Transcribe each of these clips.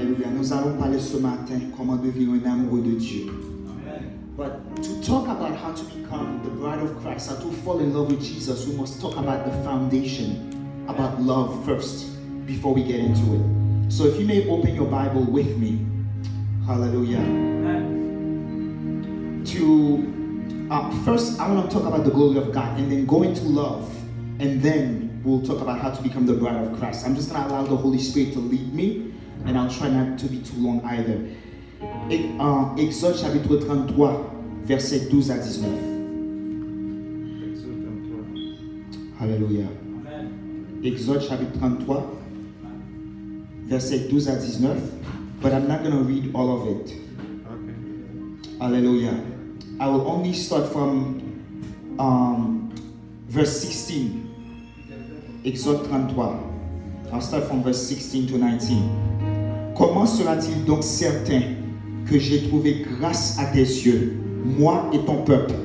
Alléluia. Nous allons parler ce matin comment devenir un amoureux de Dieu. Amen. But to talk about how to become the bride of Christ, how to fall in love with Jesus, we must talk about the foundation, about love first, before we get into it. So if you may open your Bible with me. Hallelujah. Amen. First, I want to talk about the glory of God and then go into love. And then we'll talk about how to become the bride of Christ. I'm just going to allow the Holy Spirit to lead me. And I'll try not to be too long either. Exode chapitre 33, versets 12 à 19. Exode 33. Alléluia. Amen. Exode chapitre 33, versets 12 à 19. But I'm not going to read all of it. Okay. Hallelujah. I will only start from verse 16. Exode 33. I'll start from verse 16 to 19. Comment sera-t-il donc certain que j'ai trouvé grâce à tes yeux, moi et ton peuple?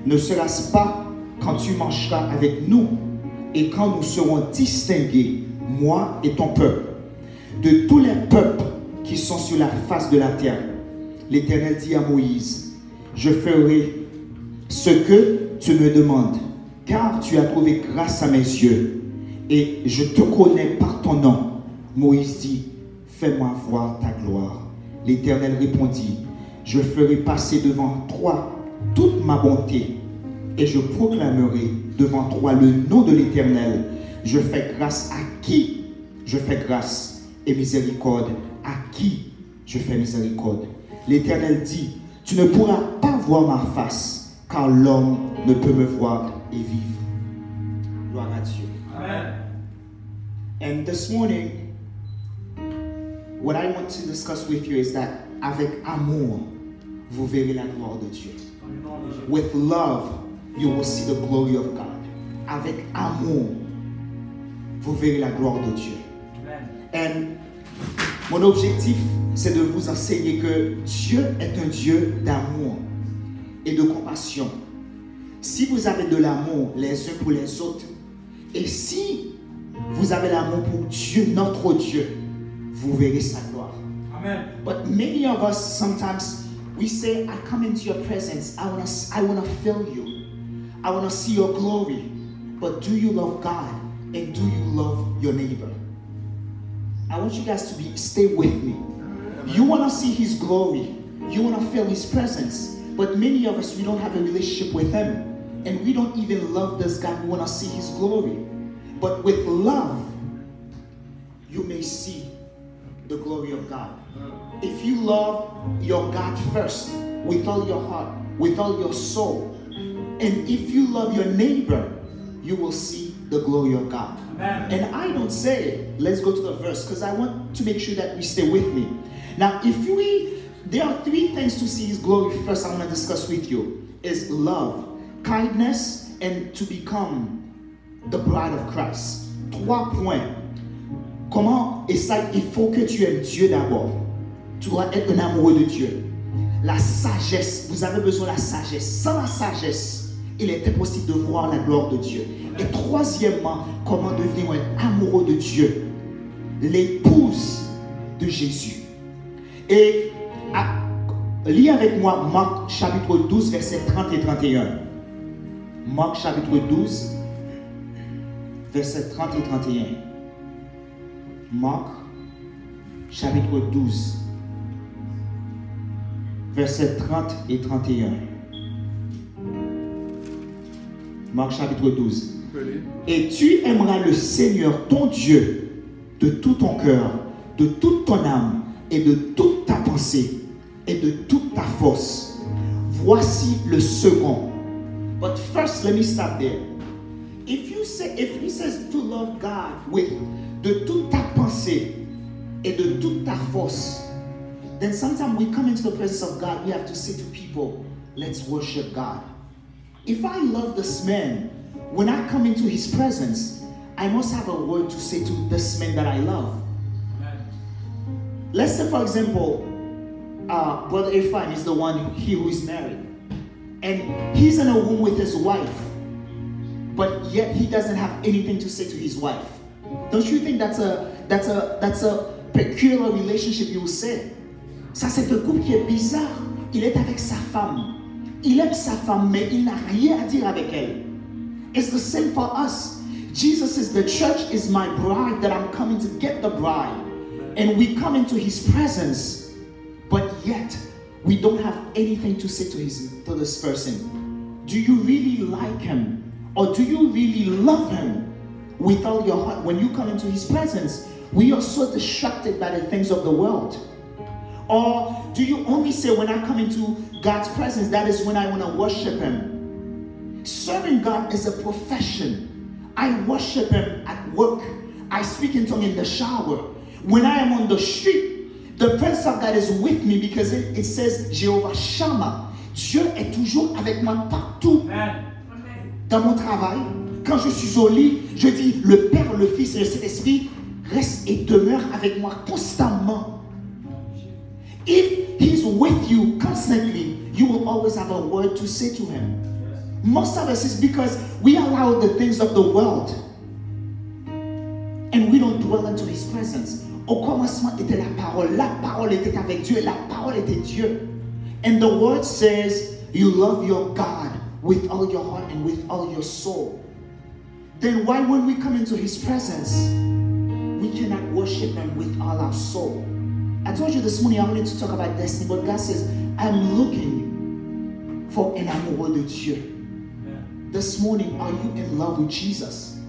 Ne sera-ce pas quand tu marcheras avec nous et quand nous serons distingués, moi et ton peuple, de tous les peuples qui sont sur la face de la terre? L'Éternel dit à Moïse, je ferai ce que tu me demandes, car tu as trouvé grâce à mes yeux, et je te connais par ton nom. Moïse dit, fais-moi voir ta gloire. L'Éternel répondit, je ferai passer devant toi toute ma bonté, et je proclamerai devant toi le nom de l'Éternel. Je fais grâce à qui je fais grâce, et miséricorde à qui je fais miséricorde. L'Éternel dit, tu ne pourras pas voir ma face, car l'homme ne peut me voir et vivre. Gloire à Dieu. Amen. And this morning, what I want to discuss with you is that avec amour, vous verrez la gloire de Dieu. With love, you will see the glory of God. Avec amour, vous verrez la gloire de Dieu. And mon objectif, c'est de vous enseigner que Dieu est un Dieu d'amour et de compassion. Si vous avez de l'amour les uns pour les autres, et si vous avez l'amour pour Dieu, notre Dieu, vous verrez sa gloire. Amen. But many of us sometimes we say, I come into your presence, I wanna feel you, I wanna see your glory. But do you love God and do you love your neighbor? I want you guys to stay with me. You wanna see His glory, you wanna feel His presence, but many of us, we don't have a relationship with Him, and we don't even love this God. We wanna see His glory. But with love, you may see the glory of God. If you love your God first, with all your heart, with all your soul, and if you love your neighbor, you will see the glory of God. Amen. And I don't say, let's go to the verse, because I want to make sure that we stay with me. Now, there are three things to see His glory first I want to discuss with you. Is love, kindness, and to become the bride of Christ. 3 points. Comment, et ça, il faut que tu aimes Dieu d'abord. Tu dois être un amoureux de Dieu. La sagesse, vous avez besoin de la sagesse. Sans la sagesse, il est impossible de voir la gloire de Dieu. Et troisièmement, comment devenir un amoureux de Dieu. L'épouse de Jésus. Et lis avec moi Marc chapitre 12, versets 30 et 31. Marc chapitre 12, versets 30 et 31. Marc chapitre 12, versets 30 et 31. Marc chapitre 12. Et tu aimeras le Seigneur ton Dieu de tout ton cœur, de toute ton âme et de toute ta pensée et de toute ta force. Voici le second. But first, let me stop there. If he says to love God with de toute ta pensée et de toute ta force, then sometimes we come into the presence of God, we have to say to people, let's worship God. If I love this man, when I come into his presence, I must have a word to say to this man that I love. Amen. Let's say, for example, Brother Irfan is the one who is married, and he's in a room with his wife, but yet he doesn't have anything to say to his wife. Don't you think that's a peculiar relationship, you will say. Ça, c'est un couple qui est bizarre. Il est avec sa femme. Il aime sa femme, mais il n'a rien à dire avec elle. It's the same for us. Jesus says, the church is my bride, that I'm coming to get the bride. And we come into his presence, but yet we don't have anything to say to this person. Do you really like him? Or do you really love him with all your heart? When you come into his presence, we are so distracted by the things of the world. Or do you only say, when I come into God's presence, that is when I want to worship him? Serving God is a profession. I worship him at work. I speak in tongues in the shower. When I am on the street, the presence of God is with me, because it says Jéhovah Shammah. Dieu est toujours avec moi partout. Amen. Dans mon travail, quand je suis au lit, je dis, le Père, le Fils et le Saint-Esprit reste et demeure avec moi constamment. If he's with you constantly, you will always have a word to say to him. Most of us is because we allow the things of the world and we don't dwell into his presence. Au commencement était la parole était avec Dieu, la parole était Dieu. And the word says, you love your God with all your heart and with all your soul. Then why, when we come into his presence, we cannot worship him with all our soul? I told you this morning I wanted to talk about destiny, but God says, I'm looking for un amoureux de Dieu. This morning, are you in love with Jesus?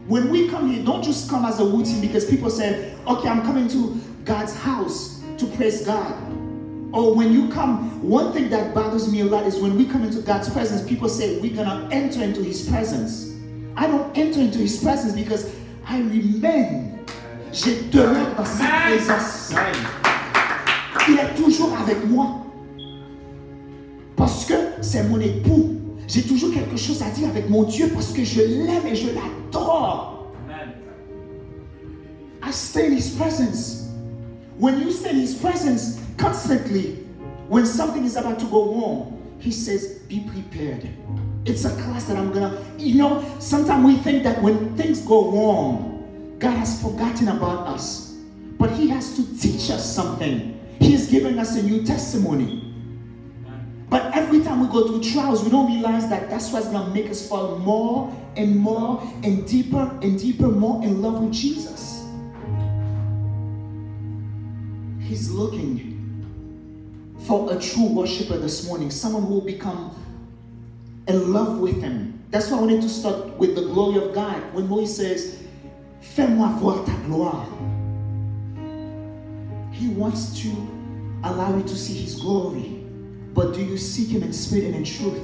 When we come here, don't just come as a routine, because people say, okay, I'm coming to God's house to praise God. Or when you come, one thing that bothers me a lot is when we come into God's presence, people say, we're going to enter into his presence. I don't enter into his presence because I remain. Je demeure dans sa présence. Il est toujours avec moi. Parce que c'est mon époux. J'ai toujours quelque chose à dire avec mon Dieu parce que je l'aime et je l'adore. I stay in his presence. When you stay in his presence constantly, when something is about to go wrong, he says, be prepared. It's a class that I'm gonna, sometimes we think that when things go wrong, God has forgotten about us. But he has to teach us something. He is giving us a new testimony. But every time we go through trials, we don't realize that that's what's going to make us fall more and more and deeper, more in love with Jesus. He's looking for a true worshiper this morning, someone who will become in love with him. That's why I wanted to start with the glory of God. When Moïse says, fais-moi voir ta gloire. He wants to allow you to see his glory. But do you seek him in spirit and in truth?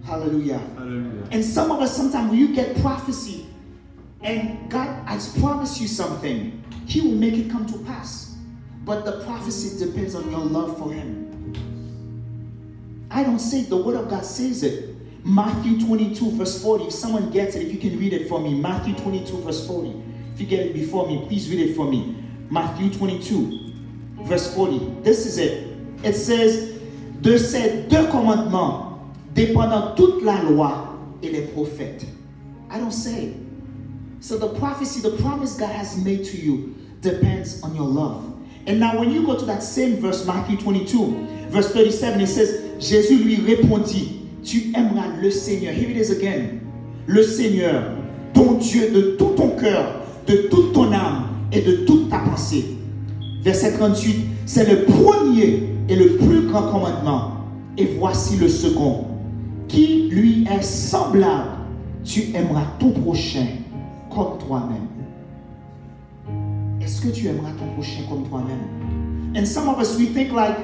Hallelujah. Hallelujah. And some of us, sometimes when you get prophecy and God has promised you something, he will make it come to pass. But the prophecy depends on your love for him. I don't say it, the word of God says it. Matthew 22 verse 40. If someone gets it, if you can read it for me. Matthew 22 verse 40. If you get it before me, please read it for me. Matthew 22 verse 40. This is it. It says, de ces deux commandements dépendant toute la loi et les prophètes. I don't say it. So the prophecy, the promise God has made to you depends on your love. And now when you go to that same verse, Matthew 22 verse 37, it says, Jésus lui répondit, tu aimeras le Seigneur. Here it is again. Le Seigneur, ton Dieu, de tout ton cœur, de toute ton âme et de toute ta pensée. Verset 38, c'est le premier et le plus grand commandement. Et voici le second, qui lui est semblable. Tu aimeras ton prochain comme toi-même. Est-ce que tu aimeras ton prochain comme toi-même? And some of us, we think like,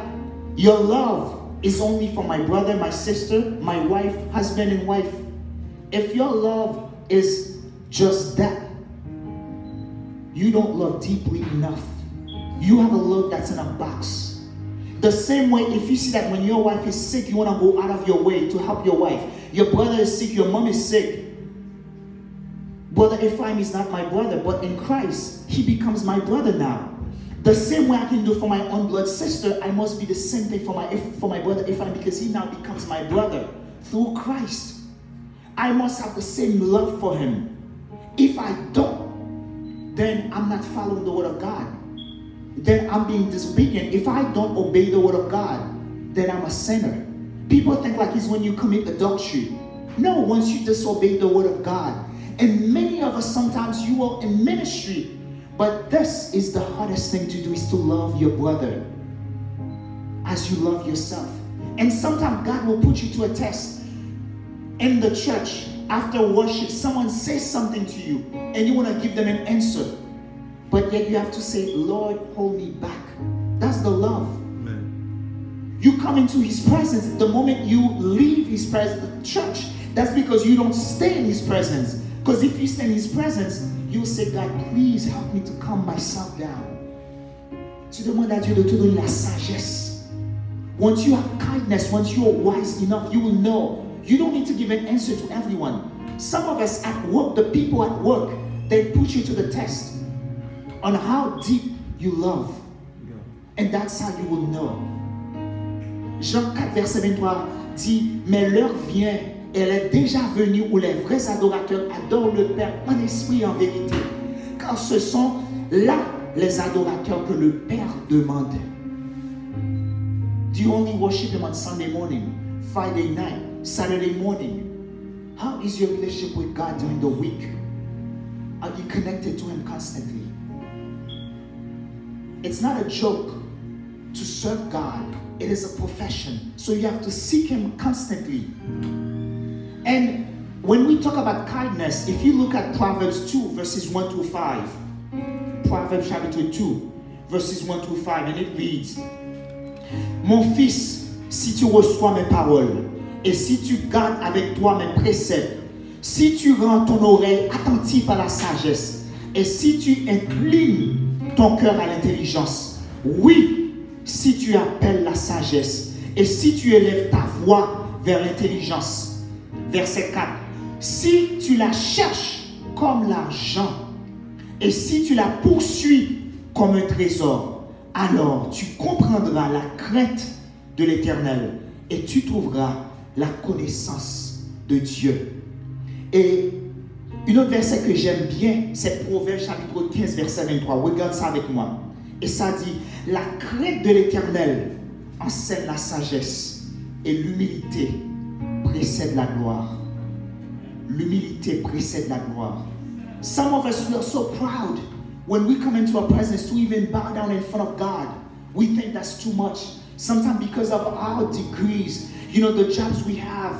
your love is only for my brother, my sister, my wife, husband and wife. If your love is just that, you don't love deeply enough. You have a love that's in a box. The same way, if you see that when your wife is sick, you want to go out of your way to help your wife. Your brother is sick, your mom is sick. Brother Ephraim is not my brother, but in Christ, he becomes my brother now. The same way I can do for my own blood sister, I must be the same thing for my brother Ephraim, because he now becomes my brother through Christ. I must have the same love for him. If I don't, then I'm not following the word of God. Then I'm being disobedient. If I don't obey the word of God, then I'm a sinner. People think like it's when you commit adultery. No, once you disobey the word of God. And many of us, sometimes you are in ministry, but this is the hardest thing to do, is to love your brother as you love yourself. And sometimes God will put you to a test. In the church, after worship, someone says something to you and you want to give them an answer, but yet you have to say, Lord, hold me back. That's the love. Amen. You come into his presence. The moment you leave his presence, church, that's because you don't stay in his presence. Because if you stay in his presence, you'll say, God, please help me to calm myself down. Tu demandes à Dieu de te donner la sagesse. Once you have kindness, once you are wise enough, you will know. You don't need to give an answer to everyone. Some of us at work, the people at work, they put you to the test on how deep you love. And that's how you will know. Jean 4, verset 23 dit, mais l'heure vient, elle est déjà venue où les vrais adorateurs adorent le Père en esprit et en vérité. Car ce sont là les adorateurs que le Père demande. Do you only worship him on Sunday morning, Friday night, Saturday morning? How is your relationship with God during the week? Are you connected to him constantly? It's not a joke to serve God. It is a profession. So you have to seek him constantly. And when we talk about kindness, if you look at Proverbs 2, verses 1 through 5, Proverbs chapter 2, verses 1 through 5, and it reads, Mon fils, si tu reçois mes paroles, et si tu gardes avec toi mes préceptes, si tu rends ton oreille attentive à la sagesse, et si tu inclines ton cœur à l'intelligence, oui, si tu appelles la sagesse, et si tu élèves ta voix vers l'intelligence. Verset 4. Si tu la cherches comme l'argent, et si tu la poursuis comme un trésor, alors tu comprendras la crainte de l'Éternel et tu trouveras la connaissance de Dieu. Et une autre verset que j'aime bien, c'est Proverbes chapitre 15, verset 23. Regarde ça avec moi. Et ça dit, la crainte de l'Éternel enseigne la sagesse et l'humilité précède la gloire. L'humilité précède la gloire. Some of us, we are so proud when we come into our presence to even bow down in front of God. We think that's too much. Sometimes because of our degrees, you know, the jobs we have.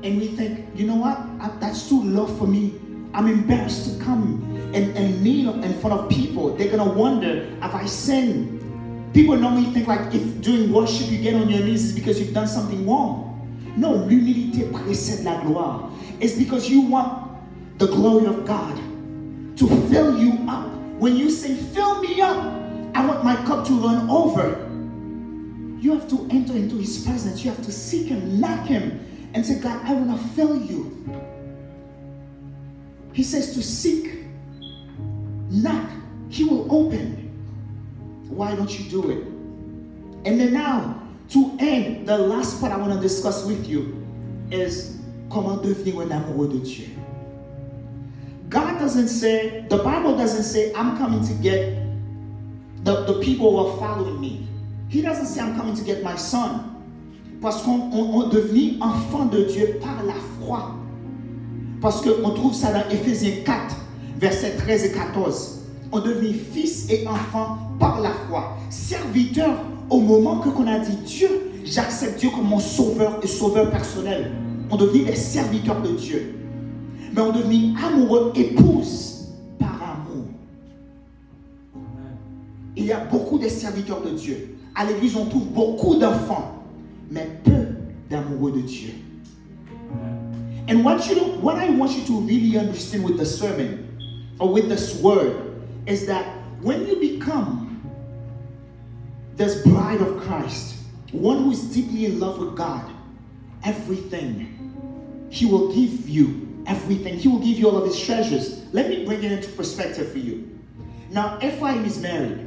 And we think, you know what, that's too low for me. I'm embarrassed to come and kneel in front of people. They're going to wonder, have I sinned? People normally think like if during worship you get on your knees, it's because you've done something wrong. No, l'humilité précède la gloire. It's because you want the glory of God to fill you up. When you say, fill me up, I want my cup to run over. You have to enter into his presence. You have to seek him, knock him, and say, God, I want to fill you. He says to seek, knock, he will open. Why don't you do it? And then now, to end, the last part I want to discuss with you is comment devenir un amoureux de Dieu. God doesn't say, the Bible doesn't say, I'm coming to get the people who are following me. He doesn't say, I'm coming to get my son. Parce qu'on devient enfant de Dieu par la foi. Parce qu'on trouve ça dans Éphésiens 4, versets 13 et 14. On devient fils et enfant par la foi. Serviteur au moment que qu'on a dit Dieu, j'accepte Dieu comme mon sauveur et sauveur personnel. On devient des serviteurs de Dieu. Mais on devient amoureux, épouse par amour. Il y a beaucoup de serviteurs de Dieu. À l'église, on trouve beaucoup d'enfants, mais peu d'amoureux de Dieu. And what I want you to really understand with the sermon, or with this word, is that when you become this bride of Christ, one who is deeply in love with God, everything, he will give you everything. He will give you all of his treasures. Let me bring it into perspective for you. Now, Ephraim is married.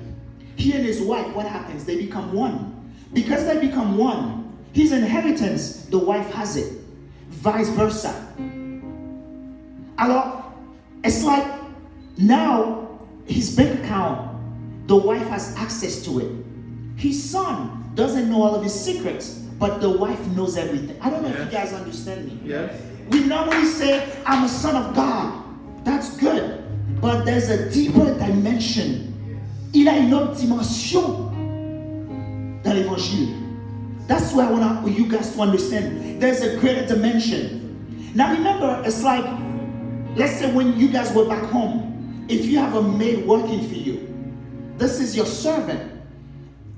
He and his wife, what happens? They become one. Because they become one, his inheritance, the wife has it. Vice versa. Alors, it's like Now, his bank account, the wife has access to it. His son doesn't know all of his secrets, but the wife knows everything. I don't know if you guys understand me. Yes. We normally say, I'm a son of God. That's good. But there's a deeper dimension. Il a une autre dimension dans l'évangile. That's why I want you guys to understand. There's a greater dimension. Now remember, it's like, let's say when you guys were back home, if you have a maid working for you, this is your servant.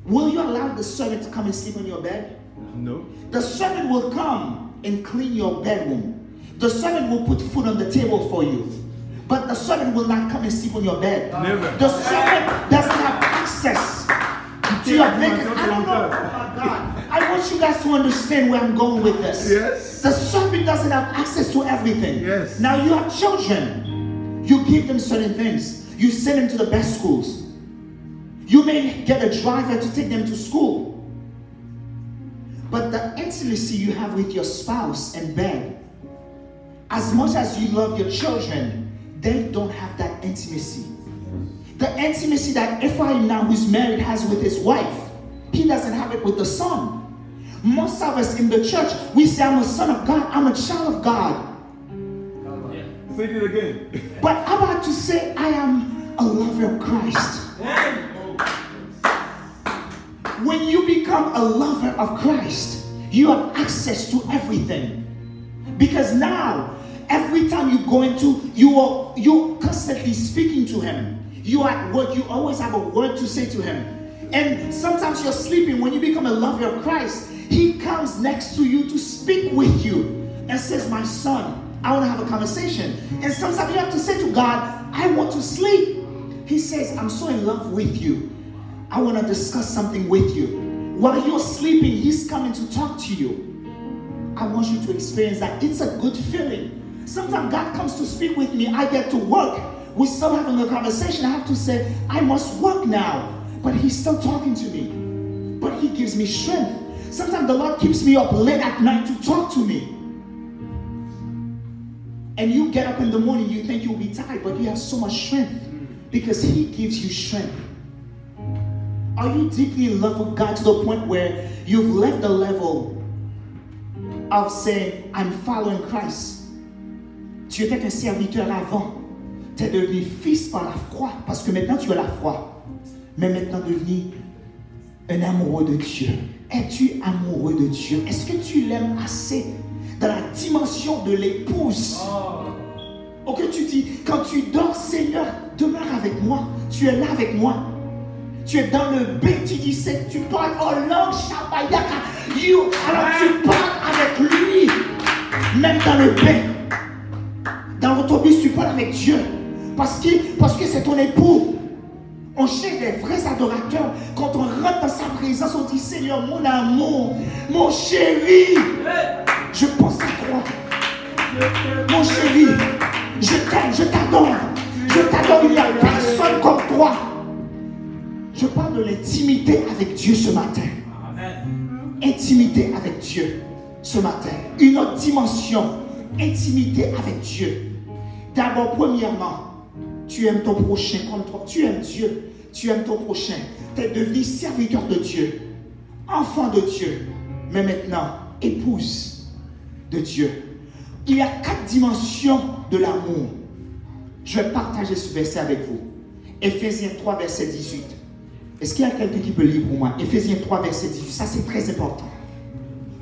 Will you allow the servant to come and sleep on your bed? No. The servant will come and clean your bedroom. The servant will put food on the table for you. But the servant will not come and sleep on your bed. Never. The servant doesn't have access to your bed. I don't know. Oh my God. I want you guys to understand where I'm going with this. Yes. The servant doesn't have access to everything. Yes. Now you have children. You give them certain things. You send them to the best schools. You may get a driver to take them to school. But the intimacy you have with your spouse in bed, as much as you love your children, they don't have that intimacy. The intimacy that Ephraim now who's married has with his wife, he doesn't have it with the son. Most of us in the church, we say, I'm a son of God, I'm a child of God. Say it again. But I'm about to say, I am a lover of Christ. When you become a lover of Christ, you have access to everything. Because now, every time you go into, you're constantly speaking to him. You are at work, you always have a word to say to him. And sometimes you're sleeping. When you become a lover of Christ, he comes next to you to speak with you and says, my son, I want to have a conversation. And sometimes you have to say to God, I want to sleep. He says, I'm so in love with you. I want to discuss something with you. While you're sleeping, he's coming to talk to you. I want you to experience that. It's a good feeling. Sometimes God comes to speak with me. I get to work. We're still having a conversation. I have to say, I must work now. But he's still talking to me. But he gives me strength. Sometimes the Lord keeps me up late at night to talk to me. And you get up in the morning, you think you'll be tired, but you have so much strength because he gives you strength. Are you deeply in love with God to the point where you've left the level of saying, I'm following Christ? Tu étais un serviteur avant. Tu es devenu fils par la foi. Parce que maintenant tu as la foi. Mais maintenant devenu un amoureux de Dieu. Es-tu amoureux de Dieu? Est-ce que tu l'aimes assez dans la dimension de l'épouse? Ok, tu dis, quand tu dors, Seigneur, demeure avec moi. Tu es là avec moi. Tu es dans le bain, tu dis, tu parles en langue, Shabayaka. Alors tu parles avec lui, même dans le bain. Dans l'autobus, tu parles avec Dieu. Parce que c'est ton époux. On cherche des vrais adorateurs. Quand on rentre dans sa présence, on dit, Seigneur, mon amour, mon chéri, je pense à toi. Mon chéri, je t'aime, je t'adore. Je t'adore, il n'y a personne comme toi. Je parle de l'intimité avec Dieu ce matin. Amen. Intimité avec Dieu ce matin. Une autre dimension. Intimité avec Dieu. D'abord, premièrement, tu aimes ton prochain comme toi. Tu aimes Dieu. Tu aimes ton prochain. Tu es devenu serviteur de Dieu. Enfant de Dieu. Mais maintenant, épouse de Dieu. Il y a 4 dimensions de l'amour. Je vais partager ce verset avec vous. Éphésiens 3, verset 18. Est-ce qu'il y a quelqu'un qui peut lire pour moi? Éphésiens 3, verset 18. Ça, c'est très important.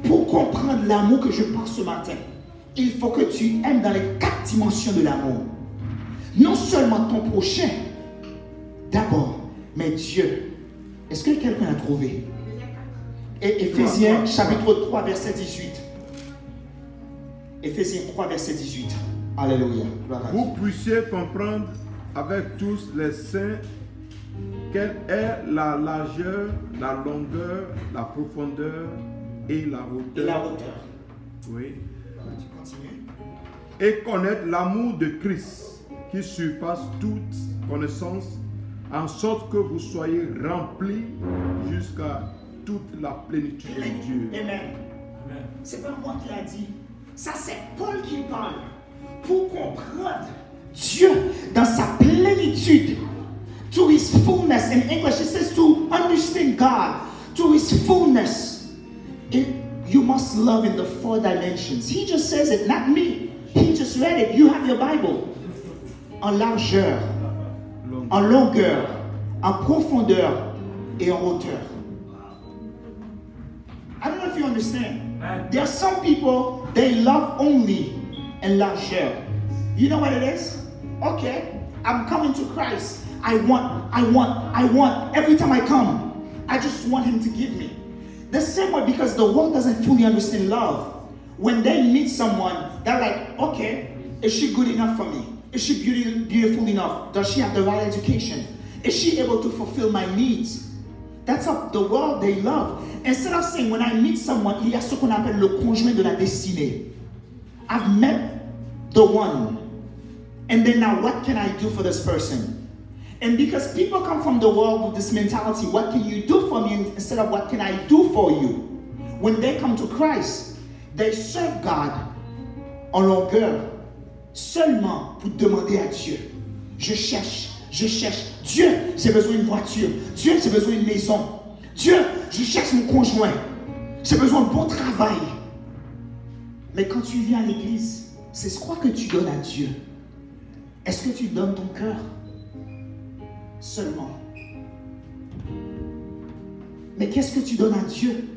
Pour comprendre l'amour que je parle ce matin, il faut que tu aimes dans les 4 dimensions de l'amour. Non seulement ton prochain, d'abord, mais Dieu. Est-ce que quelqu'un a trouvé? Et Éphésiens chapitre 3, verset 18. Éphésiens 3, verset 18. Alléluia. Vous puissiez comprendre avec tous les saints quelle est la largeur, la longueur, la profondeur et la hauteur. Et la hauteur. Oui. Continue. Et connaître l'amour de Christ qui surpasse toute connaissance, en sorte que vous soyez remplis jusqu'à toute la plénitude de Dieu. Amen. C'est pas moi qui l'a dit. Ça, c'est Paul qui parle. Pour comprendre Dieu dans sa plénitude. To his fullness. In English it says to understand God. To his fullness. You must love in the 4 dimensions. He just says it, not me. He just read it. You have your Bible. En largeur, en longueur, en profondeur et en hauteur. I don't know if you understand. There are some people, they love only in largeur. You know what it is? Okay, I'm coming to Christ. I want. Every time I come, I just want him to give me. The same way, because the world doesn't fully understand love. When they meet someone, they're like, okay, is she good enough for me? Is she beautiful enough? Does she have the right education? Is she able to fulfill my needs? That's what the world they love. Instead of saying, when I meet someone, il y a ce qu'on appelle le conjoint de la destinée. I've met the one. And then now, what can I do for this person? And because people come from the world with this mentality, what can you do for me instead of what can I do for you? When they come to Christ, they serve God en longueur, seulement pour demander à Dieu. Je cherche. Dieu, j'ai besoin d'une voiture. Dieu, j'ai besoin d'une maison. Dieu, je cherche mon conjoint. J'ai besoin de bon travail. Mais quand tu viens à l'église, c'est quoi que tu donnes à Dieu? Est-ce que tu donnes ton cœur? Seulement. Mais qu'est-ce que tu donnes à Dieu?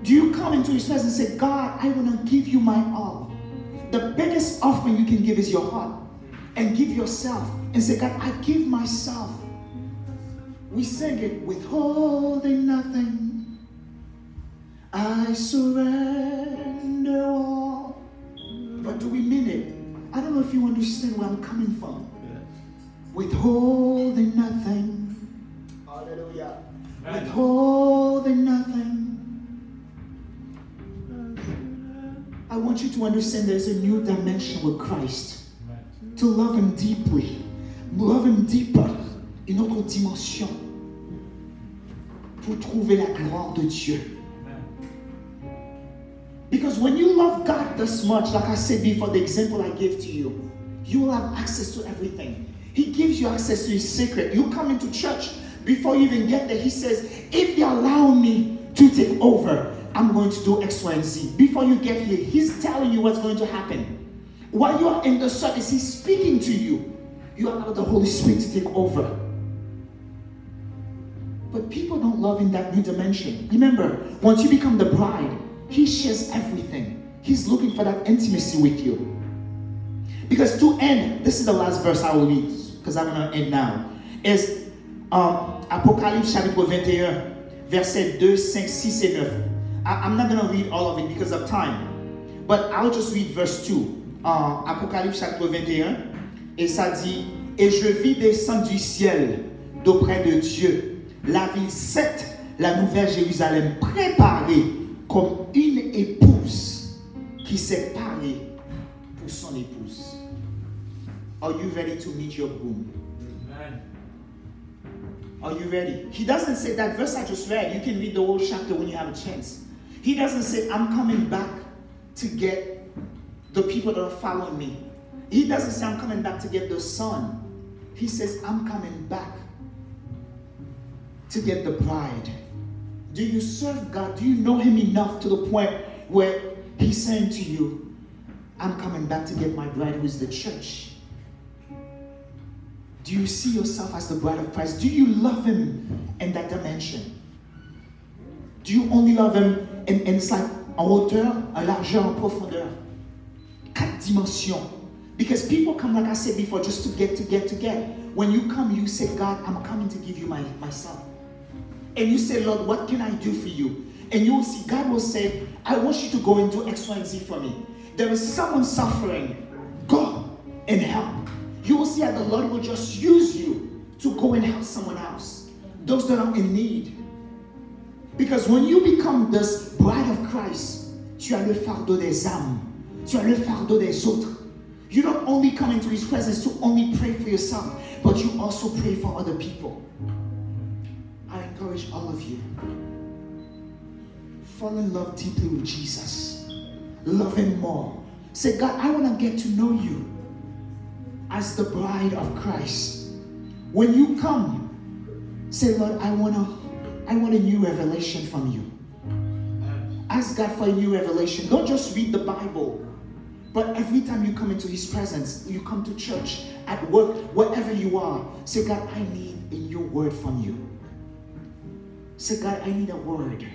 Do you come into his presence and say, God, I want to give you my all? The biggest offering you can give is your heart. And give yourself. And say, God, I give myself. We sing it, withholding nothing. I surrender all. But do we mean it? I don't know if you understand where I'm coming from. Withholding nothing. Hallelujah. Withholding nothing. I want you to understand there's a new dimension with Christ. To love him deeply. Love him deeper. Une autre dimension. Pour trouver la gloire de Dieu. Because when you love God this much, like I said before, the example I gave to you, you will have access to everything. He gives you access to his secret. You come into church, before you even get there, he says, if you allow me to take over, I'm going to do X, Y, and Z. Before you get here, he's telling you what's going to happen. While you are in the service, he's speaking to you. You allow the Holy Spirit to take over. But people don't love in that new dimension. Remember, once you become the bride, he shares everything. He's looking for that intimacy with you. Because to end, this is the last verse I will read, because I'm going to end now, is Apocalypse chapitre 21, verset 2, 5, 6 et 9. I'm not going to read all of it because of time, but I'll just read verse 2. Apocalypse chapitre 21, et ça dit, et je vis descendre du ciel d'auprès de Dieu, la ville sainte, la nouvelle Jérusalem, préparée comme une épouse qui s'est parée pour son épouse. Are you ready to meet your groom? Amen. Are you ready? He doesn't say that verse I just read. You can read the whole chapter when you have a chance. He doesn't say, I'm coming back to get the people that are following me. He doesn't say, I'm coming back to get the son. He says, I'm coming back to get the bride. Do you serve God? Do you know him enough to the point where he's saying to you, I'm coming back to get my bride, who is the church? Do you see yourself as the bride of Christ? Do you love him in that dimension? Do you only love him and it's like en hauteur, en largeur, en profondeur? 4 dimensions. Because people come, like I said before, just to get. When you come, you say, God, I'm coming to give you myself. And you say, Lord, what can I do for you? And you will see, God will say, I want you to go and do X, Y, and Z for me. There is someone suffering. Go and help. You will see that the Lord will just use you to go and help someone else. Those that are in need. Because when you become this bride of Christ, tu as le fardeau des âmes. Tu as le fardeau des autres. You don't only come into his presence to only pray for yourself, but you also pray for other people. I encourage all of you. Fall in love deeply with Jesus. Love him more. Say, God, I want to get to know you. as the bride of Christ. When you come, say, Lord, I want a new revelation from you. Ask God for a new revelation. Don't just read the Bible. But every time you come into his presence, you come to church, at work, wherever you are, say, God, I need a new word from you. Say, God, I need a word.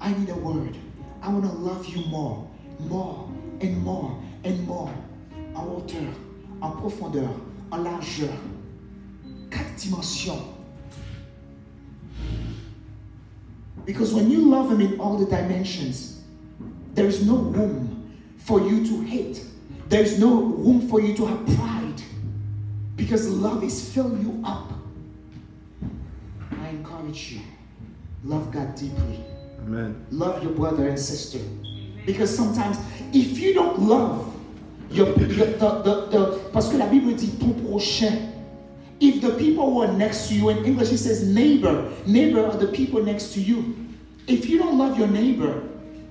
I need a word. I want to love you more, more, and more, and more. En hauteur, en profondeur, en largeur. 4 dimensions. Because when you love him in all the dimensions, there is no room for you to hate. There is no room for you to have pride. Because love is filling you up. I encourage you. Love God deeply. Amen. Love your brother and sister. Because sometimes, if you don't love parce que la Bible dit ton prochain. If the people who are next to you, in English it says neighbor. Neighbor are the people next to you. If you don't love your neighbor,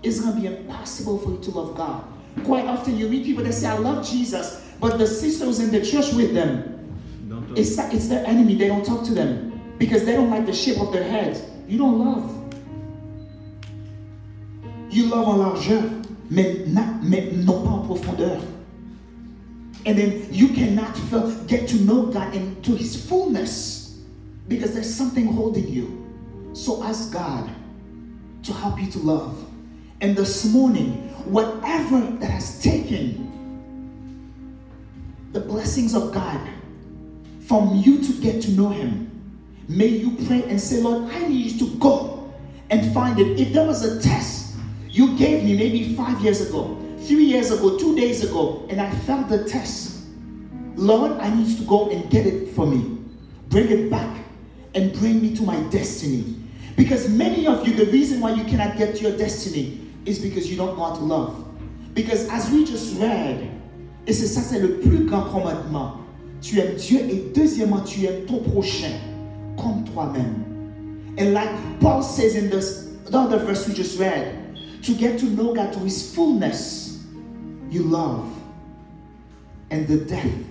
it's going to be impossible for you to love God. Quite often you meet people that say, I love Jesus, but the sisters in the church with them, it's their enemy. They don't talk to them because they don't like the shape of their head. You don't love. You love en largeur, mais non pas en profondeur. And then you cannot get to know God into his fullness because there's something holding you. So ask God to help you to love. And this morning, whatever that has taken the blessings of God from you to get to know him, may you pray and say, Lord, I need you to go and find it. If there was a test you gave me maybe 5 years ago, 3 years ago, 2 days ago, and I failed the test, Lord, I need you to go and get it for me. Bring it back and bring me to my destiny. Because many of you, the reason why you cannot get to your destiny is because you don't want to love. Because as we just read, et c'est ça, c'est le plus grand commandement. Tu aimes Dieu et deuxièmement, tu aimes ton prochain comme toi-même. And like Paul says in the other verse we just read, to get to know God to his fullness, you love. And the depth,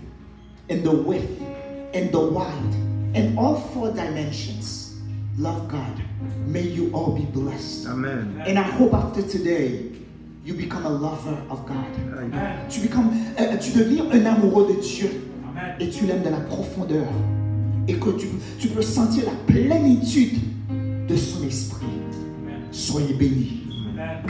and the width, and the wide, and all 4 dimensions. Love God. May you all be blessed. Amen. And I hope after today, you become a lover of God. Amen. Tu deviens un amoureux de Dieu. Amen. Et tu l'aimes de la profondeur. Et que tu peux sentir la plénitude de son esprit. Amen. Soyez bénis. Amen.